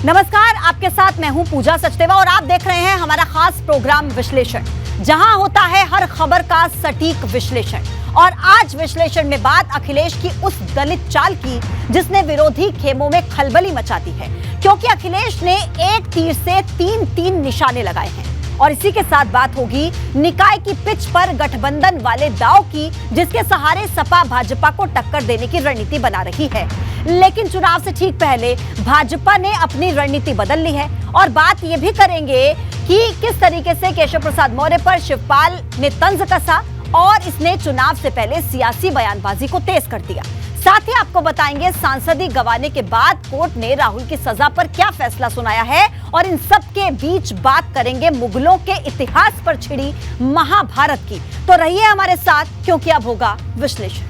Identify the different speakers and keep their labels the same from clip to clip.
Speaker 1: नमस्कार, आपके साथ मैं हूं पूजा सचदेवा और आप देख रहे हैं हमारा खास प्रोग्राम विश्लेषण, जहां होता है हर खबर का सटीक विश्लेषण। और आज विश्लेषण में बात अखिलेश की उस दलित चाल की जिसने विरोधी खेमों में खलबली मचा दी है, क्योंकि अखिलेश ने एक तीर से तीन निशाने लगाए हैं। और इसी के साथ बात होगी निकाय की पिच पर गठबंधन वाले दांव की, जिसके सहारे सपा भाजपा को टक्कर देने की रणनीति बना रही है। लेकिन चुनाव से ठीक पहले भाजपा ने अपनी रणनीति बदल ली है। और बात यह भी करेंगे कि किस तरीके से केशव प्रसाद मौर्य पर शिवपाल ने तंज कसा और इसने चुनाव से पहले सियासी बयानबाजी को तेज कर दिया। साथ ही आपको बताएंगे सांसदी गंवाने के बाद कोर्ट ने राहुल की सजा पर क्या फैसला सुनाया है। और इन सब के बीच बात करेंगे मुगलों के इतिहास पर छिड़ी महाभारत की। तो रहिए हमारे साथ, क्योंकि अब होगा विश्लेषण।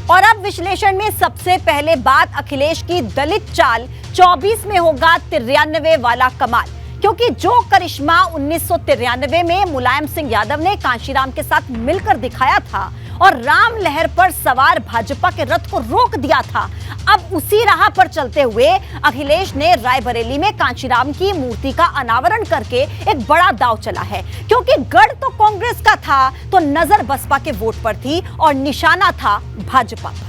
Speaker 1: और अब विश्लेषण में सबसे पहले बात अखिलेश की दलित चाल 24 में होगा 93 वाला कमाल, क्योंकि जो करिश्मा 1993 में मुलायम सिंह यादव ने कांशीराम के साथ मिलकर दिखाया था और राम लहर पर सवार भाजपा के रथ को रोक दिया था, अब उसी राह पर चलते हुए अखिलेश ने रायबरेली में कांशीराम की मूर्ति का अनावरण करके एक बड़ा दांव चला है। क्योंकि गढ़ तो कांग्रेस का था, तो नजर बसपा के वोट पर थी और निशाना था भाजपा पर।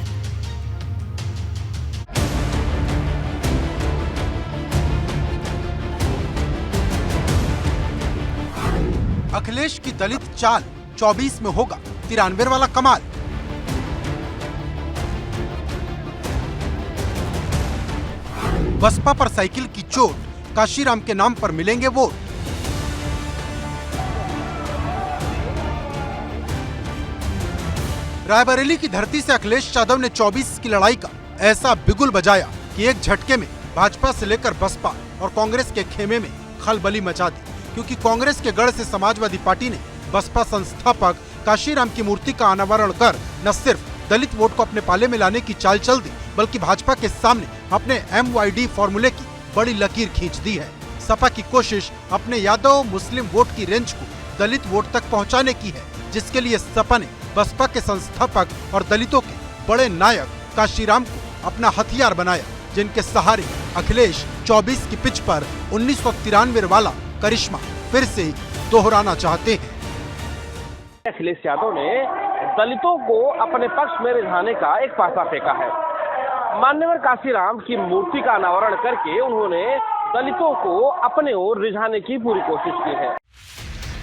Speaker 2: अखिलेश की दलित चाल 24 में होगा 93 वाला कमाल। बसपा पर साइकिल की चोट, काशीराम के नाम पर मिलेंगे वोट। रायबरेली की धरती से अखिलेश यादव ने 24 की लड़ाई का ऐसा बिगुल बजाया कि एक झटके में भाजपा से लेकर बसपा और कांग्रेस के खेमे में खलबली मचा दी। क्योंकि कांग्रेस के गढ़ से समाजवादी पार्टी ने बसपा संस्थापक काशीराम की मूर्ति का अनावरण कर न सिर्फ दलित वोट को अपने पाले में लाने की चाल चल दी, बल्कि भाजपा के सामने अपने MYD फॉर्मूले की बड़ी लकीर खींच दी है। सपा की कोशिश अपने यादव मुस्लिम वोट की रेंज को दलित वोट तक पहुंचाने की है, जिसके लिए सपा ने बसपा के संस्थापक और दलितों के बड़े नायक काशीराम को अपना हथियार बनाया, जिनके सहारे अखिलेश 24 की पिच पर 1993 वाला करिश्मा फिर से दोहराना चाहते हैं।
Speaker 3: अखिलेश यादव ने दलितों को अपने पक्ष में रिझाने का एक पासा फेंका है। मान्यवर काशीराम की मूर्ति का अनावरण करके उन्होंने दलितों को अपने ओर रिझाने की पूरी कोशिश की है।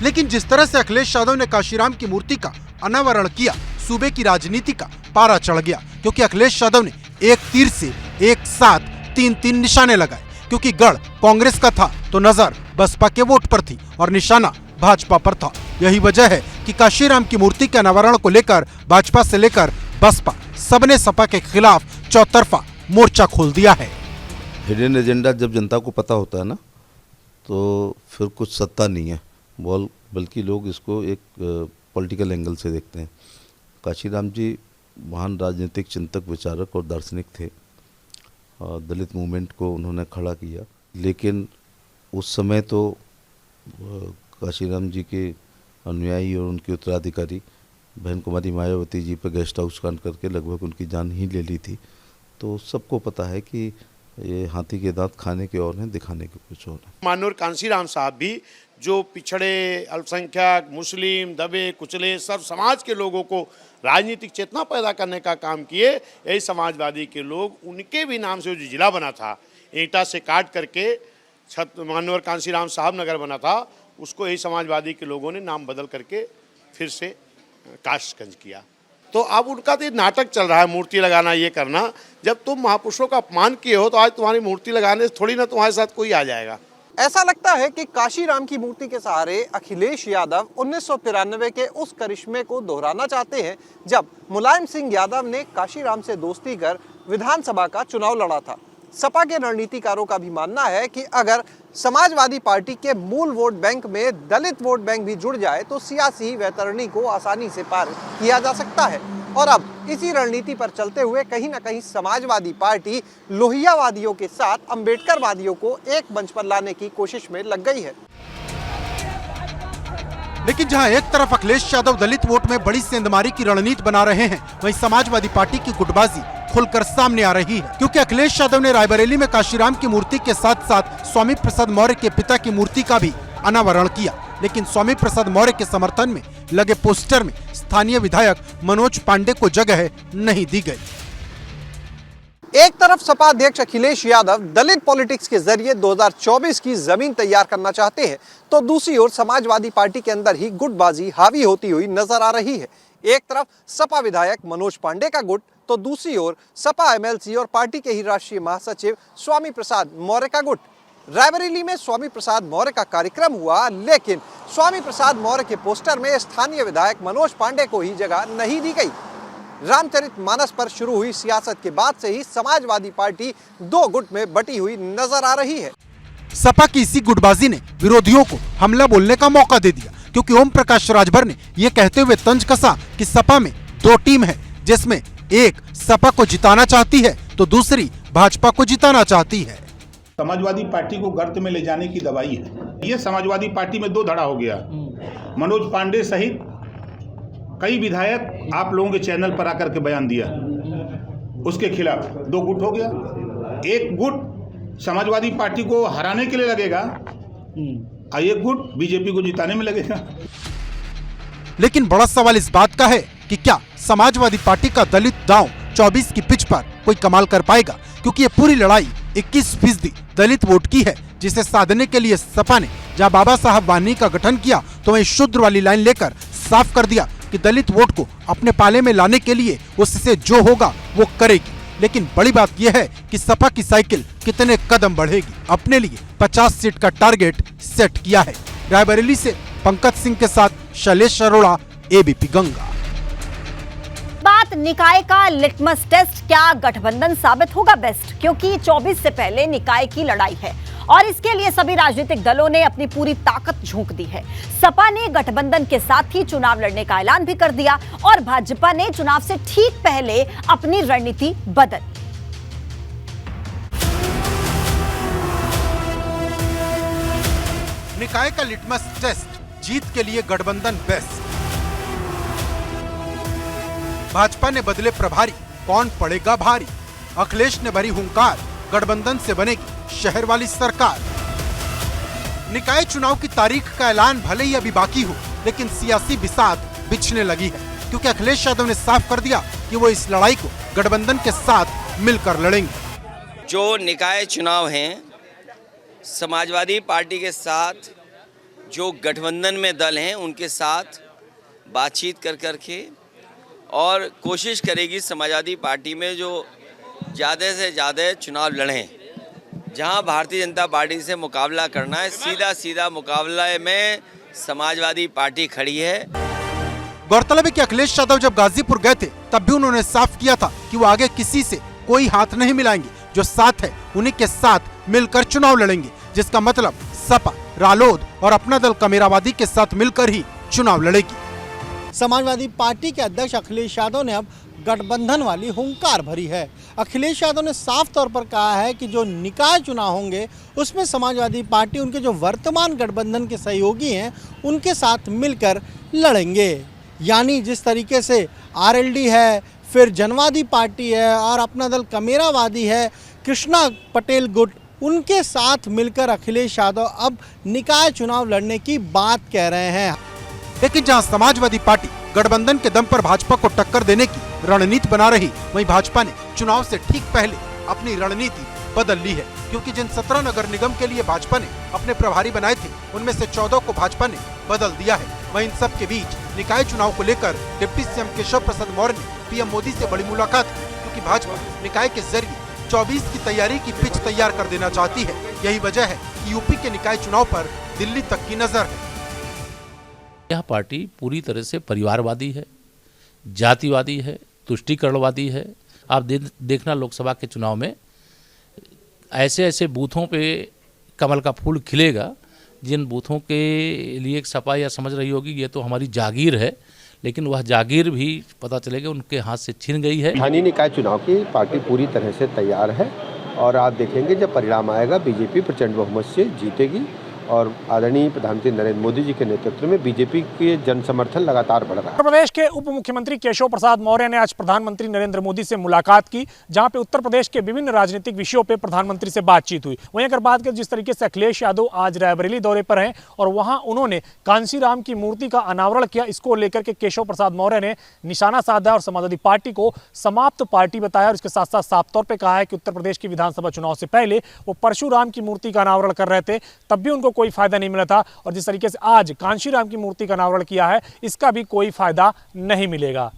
Speaker 2: लेकिन जिस तरह से अखिलेश यादव ने काशीराम की मूर्ति का अनावरण किया, सूबे की राजनीति का पारा चढ़ गया। क्योंकि अखिलेश यादव ने एक तीर से एक साथ तीन निशाने लगाए। क्योंकि गढ़ कांग्रेस का था, तो नजर बसपा के वोट पर थी और निशाना भाजपा पर था। यही वजह है कि काशीराम की मूर्ति के अनावरण को लेकर भाजपा से लेकर बसपा सबने सपा के खिलाफ चौतरफा मोर्चा खोल दिया है।
Speaker 4: हिडन एजेंडा जब जनता को पता होता है ना, तो फिर कुछ सत्ता नहीं है, बल्कि लोग इसको एक पॉलिटिकल एंगल से देखते हैं। काशीराम जी महान राजनीतिक चिंतक, विचारक और दार्शनिक थे। दलित मूवमेंट को उन्होंने खड़ा किया, लेकिन उस समय तो काशीराम जी के अनुयायी और उनके उत्तराधिकारी बहन कुमारी मायावती जी पर गेस्ट हाउस कांड करके लगभग उनकी जान ही ले ली थी। तो सबको पता है कि ये हाथी के दांत खाने के और हैं, दिखाने के कुछ और हैं।
Speaker 5: माननीय कांशीराम साहब भी जो पिछड़े, अल्पसंख्यक, मुस्लिम, दबे कुचले सर्व समाज के लोगों को राजनीतिक चेतना पैदा करने का काम किए, यही समाजवादी के लोग उनके भी नाम से जो जिला बना था, ईंटा से काट करके माननीय कांशीराम साहब नगर बना था, उसको यही समाजवादी के लोगों ने नाम बदल करके फिर से काशगंज किया। तो अब उनका तो नाटक चल रहा है, मूर्ति लगाना, ये करना। जब तुम महापुरुषों का अपमान किए हो, तो आज तुम्हारी मूर्ति लगाने से थोड़ी ना तुम्हारे साथ कोई आ जाएगा।
Speaker 6: ऐसा लगता है कि काशीराम की मूर्ति के सहारे अखिलेश यादव 1993 के उस करिश्मे को दोहराना चाहते हैं, जब मुलायम सिंह यादव ने काशीराम से दोस्ती कर विधानसभा का चुनाव लड़ा था। सपा के रणनीतिकारों का भी मानना है कि अगर समाजवादी पार्टी के मूल वोट बैंक में दलित वोट बैंक भी जुड़ जाए, तो सियासी वैतरणी को आसानी से पार किया जा सकता है। और अब इसी रणनीति पर चलते हुए कहीं ना कहीं समाजवादी पार्टी लोहियावादियों के साथ अंबेडकरवादियों को एक मंच पर लाने की कोशिश में लग गई है।
Speaker 2: लेकिन जहां एक तरफ अखिलेश यादव दलित वोट में बड़ी सेंधमारी की रणनीति बना रहे हैं, वहीं समाजवादी पार्टी की गुटबाजी खुलकर सामने आ रही है। क्योंकि अखिलेश यादव ने रायबरेली में काशीराम की मूर्ति के साथ साथ स्वामी प्रसाद मौर्य के पिता की मूर्ति का भी अनावरण किया, लेकिन स्वामी प्रसाद मौर्य के समर्थन में लगे पोस्टर में स्थानीय विधायक मनोज पांडे को जगह नहीं दी गई।
Speaker 6: एक तरफ सपा अध्यक्ष अखिलेश यादव दलित पॉलिटिक्स के जरिए 2024 की जमीन तैयार करना चाहते हैं, तो दूसरी ओर समाजवादी पार्टी के अंदर ही गुटबाजी हावी होती हुई नजर आ रही है। एक तरफ सपा विधायक मनोज पांडे का गुट, तो दूसरी ओर सपा एमएलसी और पार्टी के ही राष्ट्रीय महासचिव स्वामी प्रसाद मौर्य का गुट। रायबरेली में स्वामी प्रसाद मौर्य का कार्यक्रम हुआ, लेकिन स्वामी प्रसाद मौर्य के पोस्टर में स्थानीय विधायक मनोज पांडे को ही जगह नहीं दी गई। रामचरितमानस पर शुरू हुई सियासत के बाद से ही समाजवादी पार्टी दो गुट में बटी हुई नजर आ रही है।
Speaker 2: सपा की इसी गुटबाजी ने विरोधियों को हमला बोलने का मौका दे दिया, क्योंकि ओम प्रकाश राजभर ने ये कहते हुए तंज कसा कि सपा में दो टीम है, जिसमें एक सपा को जिताना चाहती है तो दूसरी भाजपा को जिताना चाहती है।
Speaker 7: समाजवादी पार्टी को गर्त में ले जाने की दवाई है। ये समाजवादी पार्टी में दो धड़ा हो गया। मनोज पांडे सहित कई विधायक आप लोगों के चैनल पर आकर के बयान दिया, उसके खिलाफ दो गुट हो गया। एक गुट समाजवादी पार्टी को हराने के लिए लगेगा और एक गुट बीजेपी को जिताने में लगेगा।
Speaker 2: लेकिन बड़ा सवाल इस बात का है कि क्या समाजवादी पार्टी का दलित दांव 24 की पिच पर कोई कमाल कर पाएगा, क्योंकि ये पूरी लड़ाई 21% दलित वोट की है, जिसे साधने के लिए सपा ने जहां बाबा साहब वाहिनी का गठन किया तो वहीं शुद्र वाली लाइन लेकर साफ कर दिया कि दलित वोट को अपने पाले में लाने के लिए उससे जो होगा वो करेगी। लेकिन बड़ी बात यह है कि सपा की साइकिल कितने कदम बढ़ेगी। अपने लिए 50 सीट का टारगेट सेट किया है। रायबरेली से पंकज सिंह के साथ शैलेश अरोड़ा, एबीपी गंगा।
Speaker 1: बात निकाय का लिटमस टेस्ट, क्या गठबंधन साबित होगा बेस्ट, क्योंकि 24 से पहले निकाय की लड़ाई है और इसके लिए सभी राजनीतिक दलों ने अपनी पूरी ताकत झोंक दी है। सपा ने गठबंधन के साथ ही चुनाव लड़ने का ऐलान भी कर दिया और भाजपा ने चुनाव से ठीक पहले अपनी रणनीति बदल।
Speaker 2: निकाय का लिटमस टेस्ट, जीत के लिए गठबंधन बेस्ट। भाजपा ने बदले प्रभारी, कौन पड़ेगा भारी। अखिलेश ने भरी हुंकार, गठबंधन से बनेगी शहर वाली सरकार। निकाय चुनाव की तारीख का ऐलान भले ही अभी बाकी हो, लेकिन सियासी बिसात बिछने लगी है, क्योंकि अखिलेश यादव ने साफ कर दिया कि वो इस लड़ाई को गठबंधन के साथ मिलकर लड़ेंगे।
Speaker 8: जो निकाय चुनाव हैं, समाजवादी पार्टी के साथ जो गठबंधन में दल हैं उनके साथ बातचीत कर करके और कोशिश करेगी समाजवादी पार्टी में जो ज़्यादा से ज़्यादा चुनाव लड़ें। जहां भारतीय जनता पार्टी से मुकाबला करना है, सीधा सीधा मुकाबला में समाजवादी पार्टी खड़ी है।
Speaker 2: गौरतलब है कि अखिलेश यादव जब गाजीपुर गए थे तब भी उन्होंने साफ किया था कि वो आगे किसी से कोई हाथ नहीं मिलाएंगे, जो साथ है उन्हीं के साथ मिलकर चुनाव लड़ेंगे, जिसका मतलब सपा, रालोद और अपना दल कमेरावादी के साथ मिलकर ही चुनाव लड़ेगी।
Speaker 9: समाजवादी पार्टी के अध्यक्ष अखिलेश यादव ने अब गठबंधन वाली हुंकार भरी है। अखिलेश यादव ने साफ तौर पर कहा है कि जो निकाय चुनाव होंगे उसमें समाजवादी पार्टी उनके जो वर्तमान गठबंधन के सहयोगी हैं उनके साथ मिलकर लड़ेंगे। यानी जिस तरीके से आरएलडी है, फिर जनवादी पार्टी है और अपना दल कमेरावादी है, कृष्णा पटेल गुट, उनके साथ मिलकर अखिलेश यादव अब निकाय चुनाव लड़ने की बात कह रहे हैं।
Speaker 2: लेकिन जहां समाजवादी पार्टी गठबंधन के दम पर भाजपा को टक्कर देने की रणनीति बना रही, वहीं भाजपा ने चुनाव से ठीक पहले अपनी रणनीति बदल ली है, क्योंकि जिन 17 नगर निगम के लिए भाजपा ने अपने प्रभारी बनाए थे उनमें से 14 को भाजपा ने बदल दिया है। वहीं इन सब के बीच निकाय चुनाव को लेकर डिप्टी सीएम केशव प्रसाद मौर्य ने पीएम मोदी से बड़ी मुलाकात की, क्योंकि भाजपा निकाय के जरिए 24 की तैयारी की पिच तैयार कर देना चाहती है। यही वजह है कि यूपी के निकाय चुनाव पर दिल्ली तक की नजर है।
Speaker 10: यह पार्टी पूरी तरह से परिवारवादी है, जातिवादी है, तुष्टीकरणवादी है। आप देखना लोकसभा के चुनाव में ऐसे ऐसे बूथों पे कमल का फूल खिलेगा, जिन बूथों के लिए सपा या समझ रही होगी ये तो हमारी जागीर है, लेकिन वह जागीर भी पता चलेगा उनके हाथ से छिन गई है।
Speaker 11: स्थानीय निकाय चुनाव की पार्टी पूरी तरह से तैयार है और आप देखेंगे जब परिणाम आएगा बीजेपी प्रचंड बहुमत से जीतेगी और आदरणीय प्रधानमंत्री नरेंद्र मोदी जी के नेतृत्व में बीजेपी के जन समर्थन लगातार बढ़ रहा है।
Speaker 12: उत्तर प्रदेश के उप मुख्यमंत्री केशव प्रसाद मौर्य ने आज प्रधानमंत्री नरेंद्र मोदी से मुलाकात की, जहां पे उत्तर प्रदेश के विभिन्न राजनीतिक विषयों पे प्रधानमंत्री से बातचीत हुई। वहीं अगर बात करें जिस तरीके से अखिलेश यादव आज रायबरेली दौरे पर हैं और वहां उन्होंने कांशीराम की मूर्ति का अनावरण किया, इसको लेकर के केशव प्रसाद मौर्य ने निशाना साधा और समाजवादी पार्टी को समाप्त पार्टी बताया और इसके साथ साथ साफ तौर पर कहा है कि उत्तर प्रदेश की विधानसभा चुनाव से पहले वो परशुराम की मूर्ति का अनावरण कर रहे थे, तब भी उनको कोई फायदा नहीं मिला था और जिस तरीके से आज कांशीराम की मूर्ति का अनावरण किया है, इसका भी कोई फायदा नहीं मिलेगा।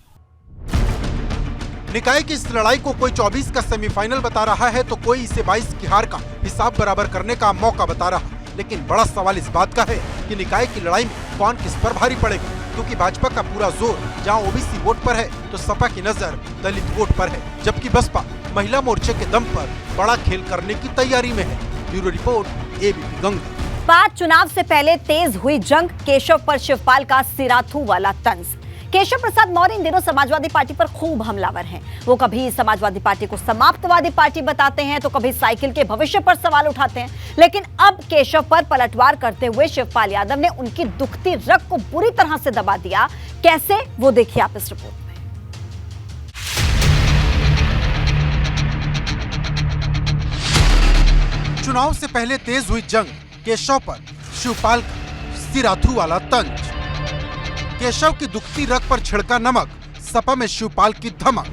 Speaker 2: निकाय की इस लड़ाई को कोई 24 का सेमीफाइनल बता रहा है तो कोई इसे 22 की हार का हिसाब बराबर करने का मौका बता रहा। लेकिन बड़ा सवाल इस बात का है कि निकाय की लड़ाई में कौन किस पर भारी पड़ेगा, क्योंकि भाजपा का पूरा जोर जहां ओबीसी वोट पर है तो सपा की नजर दलित वोट पर है, जबकि बसपा महिला मोर्चे के दम पर बड़ा खेल करने की तैयारी में है। Bureau report, ABP Ganga.
Speaker 1: बात चुनाव से पहले तेज हुई जंग, केशव पर शिवपाल का सिराथू वाला तंज। केशव प्रसाद मौर्य इन दिनों समाजवादी पार्टी पर खूब हमलावर हैं। वो कभी समाजवादी पार्टी को समाप्तवादी पार्टी बताते हैं तो कभी साइकिल के भविष्य पर सवाल उठाते हैं, लेकिन अब केशव पर पलटवार करते हुए शिवपाल यादव ने उनकी दुखती रग को बुरी तरह से दबा दिया। कैसे, वो देखिए आप इस रिपोर्ट में।
Speaker 2: चुनाव से पहले तेज हुई जंग, केशव पर शिवपाल का सिराथू वाला तंज। केशव की दुखती रग पर छिड़का नमक, सपा में शिवपाल की धमक।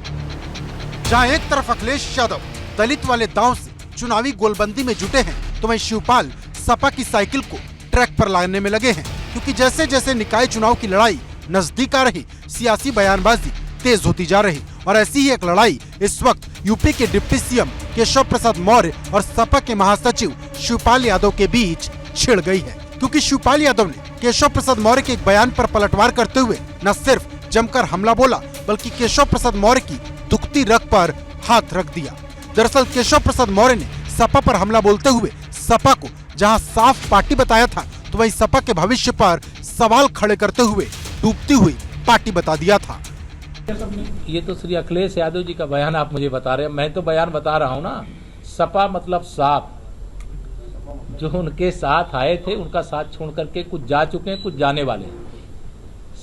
Speaker 2: जहां एक तरफ अखिलेश यादव दलित वाले दांव से चुनावी गोलबंदी में जुटे हैं, तो वहीं शिवपाल सपा की साइकिल को ट्रैक पर लाने में लगे हैं, क्योंकि जैसे जैसे निकाय चुनाव की लड़ाई नजदीक आ रही, सियासी बयानबाजी तेज होती जा रही। और ऐसी ही एक लड़ाई इस वक्त यूपी के डिप्टी सीएम केशव प्रसाद मौर्य और सपा के महासचिव शिवपाल यादव के बीच छिड़ गई है, क्योंकि शिवपाल यादव ने केशव प्रसाद मौर्य के एक बयान पर पलटवार करते हुए न सिर्फ जमकर हमला बोला, बल्कि केशव प्रसाद मौर्य की दुखती रग पर हाथ रख दिया। दरअसल केशव प्रसाद मौर्य ने सपा पर हमला बोलते हुए सपा को जहां साफ पार्टी बताया था, तो वहीं सपा के भविष्य पर सवाल खड़े करते हुए डूबती हुई पार्टी बता दिया था।
Speaker 10: ये तो श्री अखिलेश यादव जी का बयान आप मुझे बता रहे हैं, मैं तो बयान बता रहा हूँ ना। सपा मतलब साफ, जो उनके साथ आए थे उनका साथ छोड़ करके कुछ जा चुके हैं, कुछ जाने वाले हैं।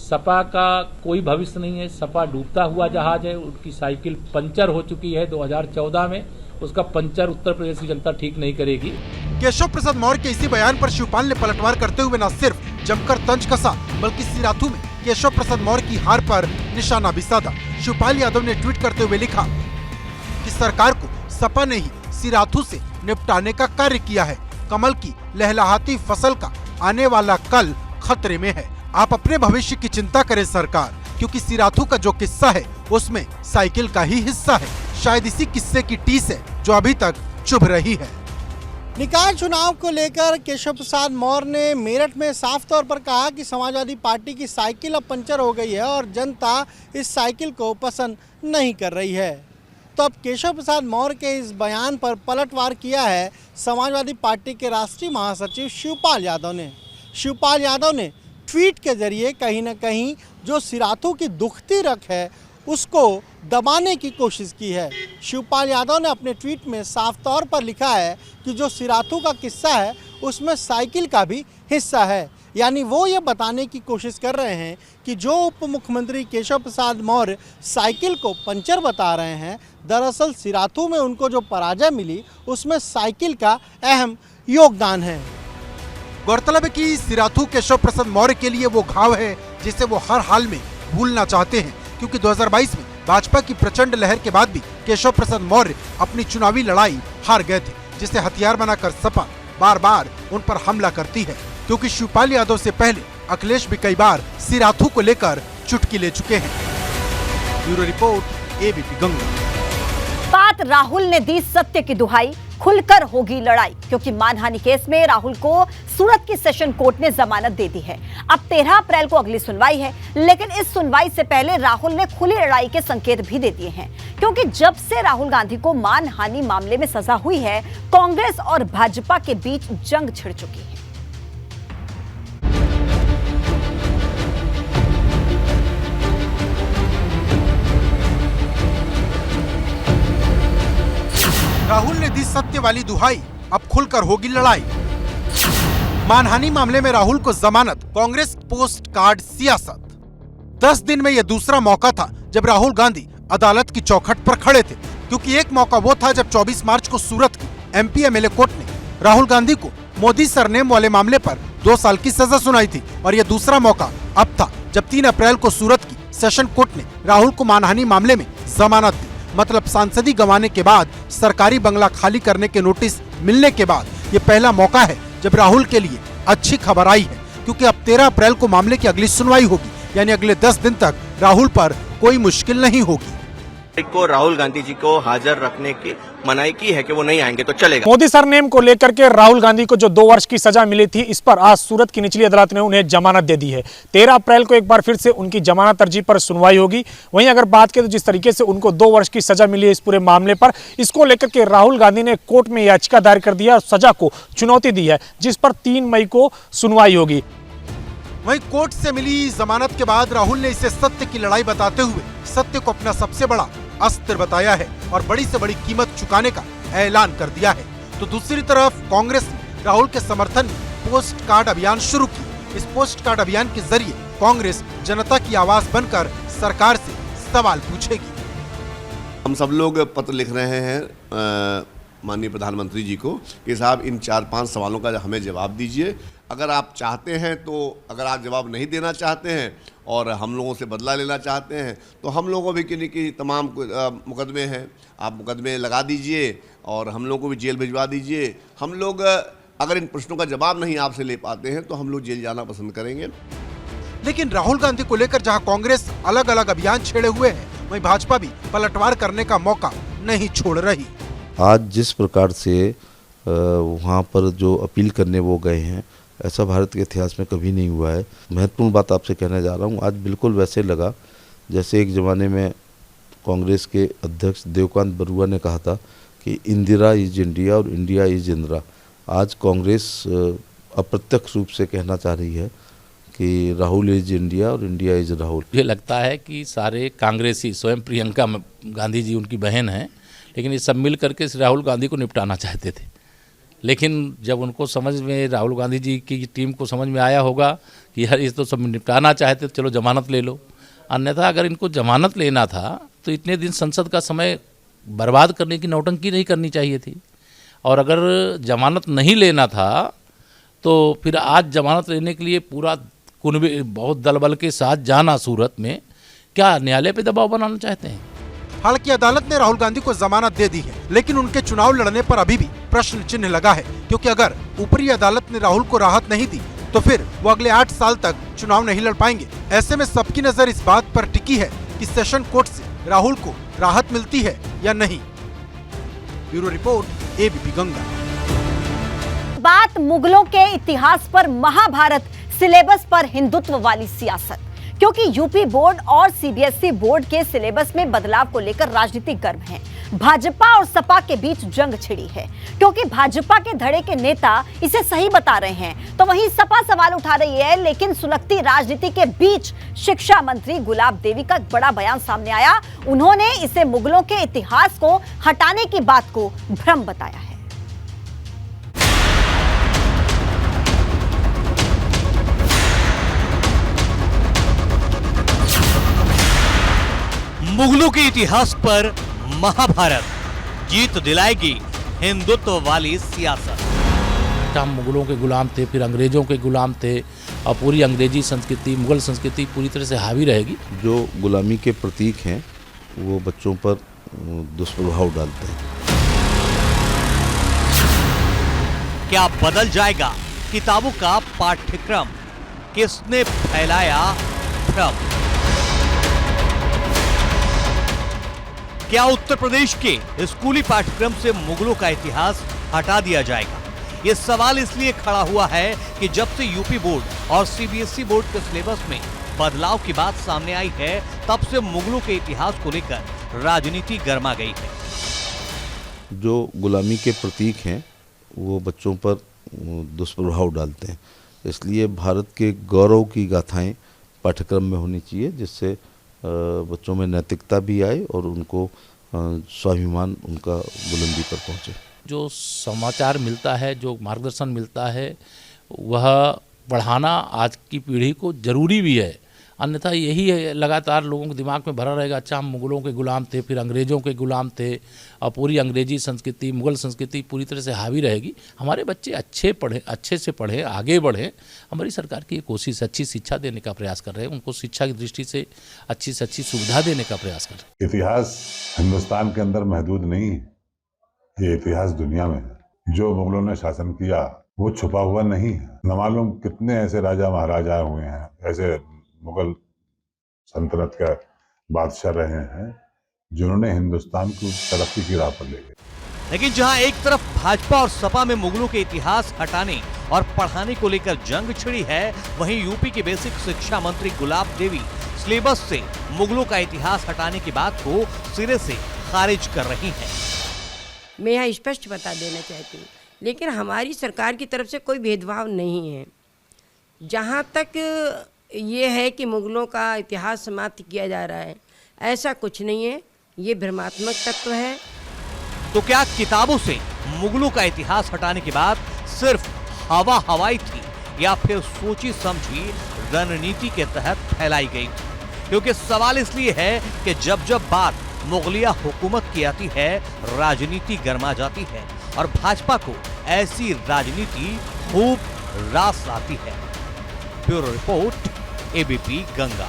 Speaker 10: सपा का कोई भविष्य नहीं है, सपा डूबता हुआ जहाज है। उनकी साइकिल पंचर हो चुकी है 2014 में, उसका पंचर उत्तर प्रदेश की जनता ठीक नहीं करेगी।
Speaker 2: केशव प्रसाद मौर्य के इसी बयान पर शिवपाल ने पलटवार करते हुए न सिर्फ जमकर तंज कसा, बल्कि सिराथू में केशव प्रसाद मौर्य की हार पर निशाना भी साधा। शिवपाल यादव ने ट्वीट करते हुए लिखा कि सरकार को सपा ने ही सिराथू से निपटाने का कार्य किया है। कमल की लहलहाती फसल का आने वाला कल खतरे में है। आप अपने भविष्य की चिंता करें सरकार, क्योंकि सिराथू का जो किस्सा है उसमें साइकिल का ही हिस्सा है। शायद इसी किस्से की टीस है जो अभी तक चुभ रही है।
Speaker 9: निकाय चुनाव को लेकर केशव प्रसाद मौर्य ने मेरठ में साफ तौर पर कहा कि समाजवादी पार्टी की साइकिल अब पंचर हो गई है और जनता इस साइकिल को पसंद नहीं कर रही है। तो अब केशव प्रसाद मौर्य के इस बयान पर पलटवार किया है समाजवादी पार्टी के राष्ट्रीय महासचिव शिवपाल यादव ने। शिवपाल यादव ने ट्वीट के जरिए कहीं न कहीं जो सिराथू की दुखती रग है उसको दबाने की कोशिश की है। शिवपाल यादव ने अपने ट्वीट में साफ तौर पर लिखा है कि जो सिराथू का किस्सा है उसमें साइकिल का भी हिस्सा है। यानी वो ये बताने की कोशिश कर रहे हैं कि जो उप मुख्यमंत्री केशव प्रसाद मौर्य साइकिल को पंचर बता रहे हैं, दरअसल सिराथू में उनको जो पराजय मिली उसमें साइकिल का अहम योगदान है।
Speaker 2: गौरतलब है कि सिराथू केशव प्रसाद मौर्य के लिए वो घाव है जिसे वो हर हाल में भूलना चाहते हैं, क्योंकि 2022 में भाजपा की प्रचंड लहर के बाद भी केशव प्रसाद मौर्य अपनी चुनावी लड़ाई हार गए थे, जिसे हथियार बनाकर सपा बार बार उन पर हमला करती है। क्योंकि शिवपाल यादव से पहले अखिलेश भी कई बार सिराथू को लेकर चुटकी ले चुके हैं। Bureau report, ABP Ganga.
Speaker 1: बात राहुल ने दी सत्य की दुहाई, खुलकर होगी लड़ाई, क्योंकि मानहानि केस में राहुल को सूरत की सेशन कोर्ट ने जमानत दे दी है। अब 13 अप्रैल को अगली सुनवाई है, लेकिन इस सुनवाई से पहले राहुल ने खुली लड़ाई के संकेत भी दे दिए हैं, क्योंकि जब से राहुल गांधी को मानहानि मामले में सजा हुई है, कांग्रेस और भाजपा के बीच जंग छिड़ चुकी है। राहुल ने दी सत्य वाली दुहाई, अब खुलकर होगी लड़ाई।
Speaker 2: मानहानि मामले में राहुल को जमानत, कांग्रेस पोस्ट कार्ड सियासत। 10 दिन में यह दूसरा मौका था जब राहुल गांधी अदालत की चौखट पर खड़े थे, क्योंकि एक मौका वो था जब 24 मार्च को सूरत की MP MLA कोर्ट ने राहुल गांधी को मोदी सरनेम वाले मामले पर 2 साल की सजा सुनाई थी, और यह दूसरा मौका अब था जब 3 अप्रैल को सूरत की सेशन कोर्ट ने राहुल को मानहानि मामले में जमानत दी। मतलब सांसदी गंवाने के बाद, सरकारी बंगला खाली करने के नोटिस मिलने के बाद ये पहला मौका है जब राहुल के लिए अच्छी खबर आई है, क्योंकि अब 13 अप्रैल को मामले की अगली सुनवाई होगी, यानी अगले 10 दिन तक राहुल पर कोई मुश्किल नहीं होगी।
Speaker 13: को राहुल गांधी जी को हाजिर रखने की मनाही की है कि वो नहीं आएंगे तो चलेगा।
Speaker 12: मोदी सरनेम को लेकर के राहुल गांधी को जो 2 वर्ष की सजा मिली थी, इस पर आज सूरत की निचली अदालत ने उन्हें जमानत दे दी है। 13 अप्रैल को एक बार फिर से उनकी जमानत अर्जी पर सुनवाई होगी। वहीं अगर बात करें तो जिस तरीके से उनको 2 वर्ष की सजा मिली है इस पूरे मामले पर, इसको लेकर के राहुल गांधी ने कोर्ट में याचिका दायर कर दिया और सजा को चुनौती दी है, जिस पर 3 मई को सुनवाई होगी।
Speaker 2: वहीं कोर्ट से मिली जमानत के बाद राहुल ने इसे सत्य की लड़ाई बताते हुए सत्य को अपना सबसे बड़ा अस्त्र बताया है और बड़ी से बड़ी कीमत चुकाने का ऐलान कर दिया है। तो दूसरी तरफ कांग्रेस ने राहुल के समर्थन में पोस्ट कार्ड अभियान शुरू की। इस पोस्ट कार्ड अभियान के जरिए कांग्रेस जनता की आवाज बनकर सरकार से सवाल पूछेगी।
Speaker 14: हम सब लोग पत्र लिख रहे हैं माननीय प्रधानमंत्री जी को कि साहब इन 4-5 सवालों का हमें जवाब दीजिए। अगर आप चाहते हैं तो, अगर आप जवाब नहीं देना चाहते हैं और हम लोगों से बदला लेना चाहते हैं तो हम लोगों भी की तमाम मुकदमे हैं, आप मुकदमे लगा दीजिए और हम लोगों को भी जेल भिजवा दीजिए। हम लोग अगर इन प्रश्नों का जवाब नहीं आपसे ले पाते हैं तो हम लोग जेल जाना पसंद करेंगे।
Speaker 2: लेकिन राहुल गांधी को लेकर जहां कांग्रेस अलग अलग अभियान छेड़े हुए है, वहीं भाजपा भी पलटवार करने का मौका नहीं छोड़ रही।
Speaker 4: आज जिस प्रकार से वहाँ पर जो अपील करने वो गए हैं, ऐसा भारत के इतिहास में कभी नहीं हुआ है। महत्वपूर्ण बात आपसे कहने जा रहा हूँ, आज बिल्कुल वैसे लगा जैसे एक ज़माने में कांग्रेस के अध्यक्ष देवकांत बरुआ ने कहा था कि इंदिरा इज इंडिया और इंडिया इज इंदिरा। आज कांग्रेस अप्रत्यक्ष रूप से कहना चाह रही है कि राहुल इज इंडिया और इंडिया इज राहुल।
Speaker 10: मुझे लगता है कि सारे कांग्रेसी, स्वयं प्रियंका गांधी जी उनकी बहन हैं, लेकिन ये सब मिल करके राहुल गांधी को निपटाना चाहते थे। लेकिन जब उनको समझ में, राहुल गांधी जी की टीम को समझ में आया होगा कि यार ये तो सब निपटाना चाहते, तो चलो जमानत ले लो। अन्यथा अगर इनको जमानत लेना था तो इतने दिन संसद का समय बर्बाद करने की नौटंकी नहीं करनी चाहिए थी, और अगर जमानत नहीं लेना था तो फिर आज जमानत लेने के लिए पूरा कुनबे बहुत दल बल के साथ जाना सूरत में, क्या न्यायालय पे दबाव बनाना चाहते हैं?
Speaker 2: हालांकि अदालत ने राहुल गांधी को जमानत दे दी है, लेकिन उनके चुनाव लड़ने पर अभी भी प्रश्न चिन्ह लगा है, क्योंकि अगर ऊपरी अदालत ने राहुल को राहत नहीं दी तो फिर वो अगले 8 साल तक चुनाव नहीं लड़ पाएंगे। ऐसे में सबकी नजर इस बात पर टिकी है कि सेशन कोर्ट से राहुल को राहत मिलती है या नहीं। Bureau report, ABP Ganga.
Speaker 1: बात मुगलों के इतिहास पर, महाभारत सिलेबस पर हिंदुत्व वाली सियासत, क्योंकि यूपी बोर्ड और CBSE बोर्ड के सिलेबस में बदलाव को लेकर राजनीतिक गर्म है। भाजपा और सपा के बीच जंग छिड़ी है, क्योंकि भाजपा के धड़े के नेता इसे सही बता रहे हैं, तो वहीं सपा सवाल उठा रही है। लेकिन सुलगती राजनीति के बीच शिक्षा मंत्री गुलाब देवी का बड़ा बयान सामने आया। उन्होंने इसे मुगलों के इतिहास को हटाने की बात को भ्रम बताया है।
Speaker 15: मुगलों के इतिहास पर महाभारत जीत दिलाएगी हिंदुत्व वाली सियासत।
Speaker 10: हम मुगलों के गुलाम थे, फिर अंग्रेजों के गुलाम थे, और पूरी अंग्रेजी संस्कृति, मुगल संस्कृति पूरी तरह से हावी रहेगी।
Speaker 4: जो गुलामी के प्रतीक हैं वो बच्चों पर दुष्प्रभाव डालते हैं।
Speaker 15: क्या बदल जाएगा किताबों का पाठ्यक्रम? किसने फैलाया भ्रम? क्या उत्तर प्रदेश के स्कूली पाठ्यक्रम से मुगलों का इतिहास हटा दिया जाएगा? ये सवाल इसलिए खड़ा हुआ है कि जब से यूपी बोर्ड और CBSE बोर्ड के सिलेबस में बदलाव की बात सामने आई है, तब से मुगलों के इतिहास को लेकर राजनीति गर्मा गई है।
Speaker 4: जो गुलामी के प्रतीक हैं वो बच्चों पर दुष्प्रभाव डालते हैं, इसलिए भारत के गौरव की गाथाएं पाठ्यक्रम में होनी चाहिए, जिससे बच्चों में नैतिकता भी आए और उनको स्वाभिमान उनका बुलंदी पर पहुंचे।
Speaker 10: जो समाचार मिलता है, जो मार्गदर्शन मिलता है, वह बढ़ाना आज की पीढ़ी को जरूरी भी है। अन्यथा यही है, लगातार लोगों के दिमाग में भरा रहेगा, अच्छा हम मुगलों के गुलाम थे, फिर अंग्रेज़ों के गुलाम थे, और पूरी अंग्रेजी संस्कृति, मुगल संस्कृति पूरी तरह से हावी रहेगी। हमारे बच्चे अच्छे से पढ़ें, आगे बढ़ें। हमारी सरकार की ये कोशिश, अच्छी शिक्षा देने का प्रयास कर रहे हैं, उनको शिक्षा की दृष्टि से अच्छी सुविधा देने का प्रयास कर रहे हैं।
Speaker 16: इतिहास हिंदुस्तान के अंदर महदूद नहीं है, ये इतिहास दुनिया में है। जो मुगलों ने शासन किया वो छुपा हुआ नहीं है। न मालूम कितने ऐसे राजा महाराजा हुए हैं, ऐसे मुगल सल्तनत का बादशाह रहे हैं जिन्होंने हिंदुस्तान को तरक्की की राह पर ले गए।
Speaker 15: लेकिन जहां एक तरफ भाजपा और सपा में मुगलों के इतिहास हटाने और पढ़ाने को लेकर जंग छिड़ी है, वहीं यूपी की बेसिक शिक्षा मंत्री गुलाब देवी सिलेबस से मुगलों का इतिहास हटाने की बात को सिरे से खारिज कर रही हैं।
Speaker 17: मैं यहाँ स्पष्ट बता देना चाहती हूँ, लेकिन हमारी सरकार की तरफ से कोई भेदभाव नहीं है। जहाँ तक ये है कि मुगलों का इतिहास समाप्त किया जा रहा है, ऐसा कुछ नहीं है, ये भ्रमात्मक तत्व है।
Speaker 15: तो क्या किताबों से मुगलों का इतिहास हटाने की बात सिर्फ हवाई थी, या फिर सोची समझी रणनीति के तहत फैलाई गई थी? क्योंकि सवाल इसलिए है कि जब जब बात मुगलिया हुकूमत की आती है, राजनीति गर्मा जाती है और भाजपा को ऐसी राजनीति खूब रास आती है। Bureau report, ABP Ganga.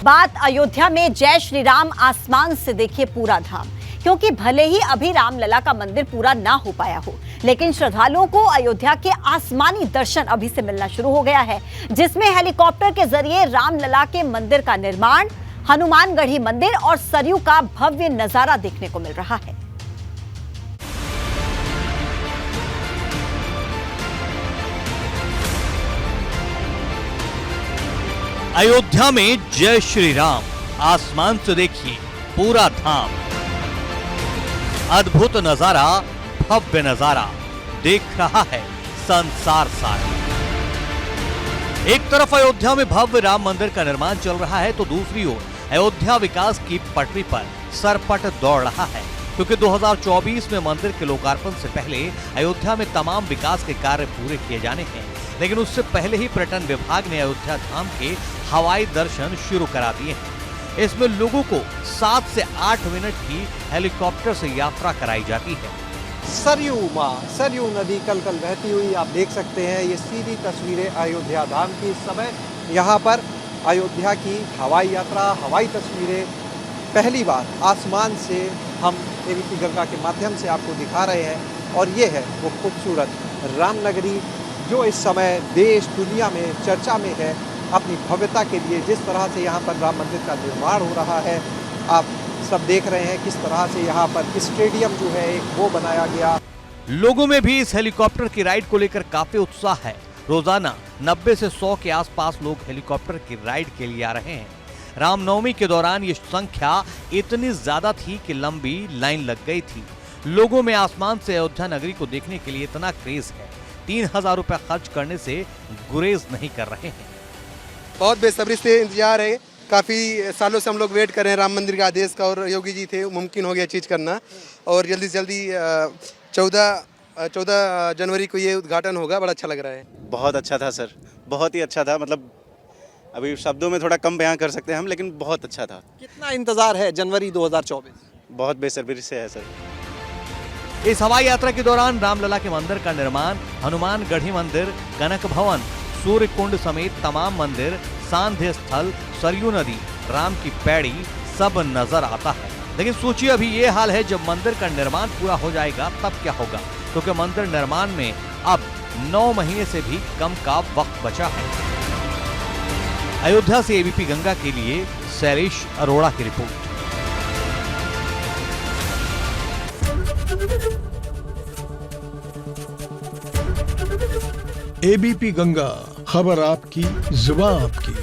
Speaker 1: बात अयोध्या में जय श्री राम आसमान से देखिए पूरा धाम, क्योंकि भले ही अभी रामलला का मंदिर पूरा ना हो पाया हो, लेकिन श्रद्धालुओं को अयोध्या के आसमानी दर्शन अभी से मिलना शुरू हो गया है, जिसमें हेलीकॉप्टर के जरिए रामलला के मंदिर का निर्माण, हनुमानगढ़ी मंदिर और सरयू का भव्य नजारा देखने को मिल रहा है।
Speaker 15: अयोध्या में जय श्री राम आसमान से देखिए पूरा धाम। अद्भुत नजारा, भव्य नजारा देख रहा है संसार सारा। एक तरफ अयोध्या में भव्य राम मंदिर का निर्माण चल रहा है, तो दूसरी ओर अयोध्या विकास की पटरी पर सरपट दौड़ रहा है, क्योंकि 2024 में मंदिर के लोकार्पण से पहले अयोध्या में तमाम विकास के कार्य पूरे किए जाने हैं। लेकिन उससे पहले ही पर्यटन विभाग ने अयोध्या धाम के हवाई दर्शन शुरू करा दिए हैं। इसमें लोगों को 7 से 8 मिनट की हेलीकॉप्टर से यात्रा कराई जाती है।
Speaker 6: सरयू नदी कल बहती हुई आप देख सकते हैं। ये सीधी तस्वीरें अयोध्या धाम की। इस समय यहाँ पर अयोध्या की हवाई यात्रा, हवाई तस्वीरें पहली बार आसमान से हम एबीपी गंगा के माध्यम से आपको दिखा रहे हैं। और ये है वो खूबसूरत रामनगरी जो इस समय देश दुनिया में चर्चा में है अपनी भव्यता के लिए। जिस तरह से यहाँ पर राम मंदिर का निर्माण हो रहा है, आप सब देख रहे हैं किस तरह से यहाँ पर स्टेडियम जो है एक वो बनाया गया।
Speaker 15: लोगों में भी इस हेलीकॉप्टर की राइड को लेकर काफी उत्साह है। रोजाना 90 से 100 के आसपास लोग हेलीकॉप्टर की राइड के लिए आ रहे हैं। रामनवमी के दौरान ये संख्या इतनी ज्यादा थी कि लंबी लाइन लग गई थी। लोगों में आसमान से अयोध्या नगरी को देखने के लिए इतना क्रेज है, 3000 रुपए खर्च करने से गुरेज नहीं कर रहे हैं।
Speaker 18: बहुत बेसब्री से इंतजार है, काफ़ी सालों से हम लोग वेट कर रहे हैं राम मंदिर के आदेश का, और योगी जी थे, मुमकिन हो गया चीज़ करना, और जल्दी से जल्दी 14 जनवरी को ये उद्घाटन होगा। बड़ा अच्छा लग रहा है।
Speaker 19: बहुत अच्छा था सर, बहुत ही अच्छा था। मतलब अभी शब्दों में थोड़ा कम बयान कर सकते हैं हम, लेकिन बहुत अच्छा था।
Speaker 6: कितना इंतजार है जनवरी 2024?
Speaker 19: बहुत बेसब्री से है सर।
Speaker 15: इस हवाई यात्रा के दौरान रामलला के मंदिर का निर्माण, हनुमानगढ़ी मंदिर, कनक भवन, सूर्य कुंड समेत तमाम मंदिर, सांध्य स्थल, सरयू नदी, राम की पैड़ी सब नजर आता है। लेकिन सोचिए अभी ये हाल है, जब मंदिर का निर्माण पूरा हो जाएगा तब क्या होगा? क्योंकि मंदिर निर्माण में अब 9 महीने से भी कम का वक्त बचा है। अयोध्या से एबीपी गंगा के लिए शैलेश अरोड़ा की रिपोर्ट।
Speaker 20: एबीपी गंगा, खबर आपकी, जुबान आपकी।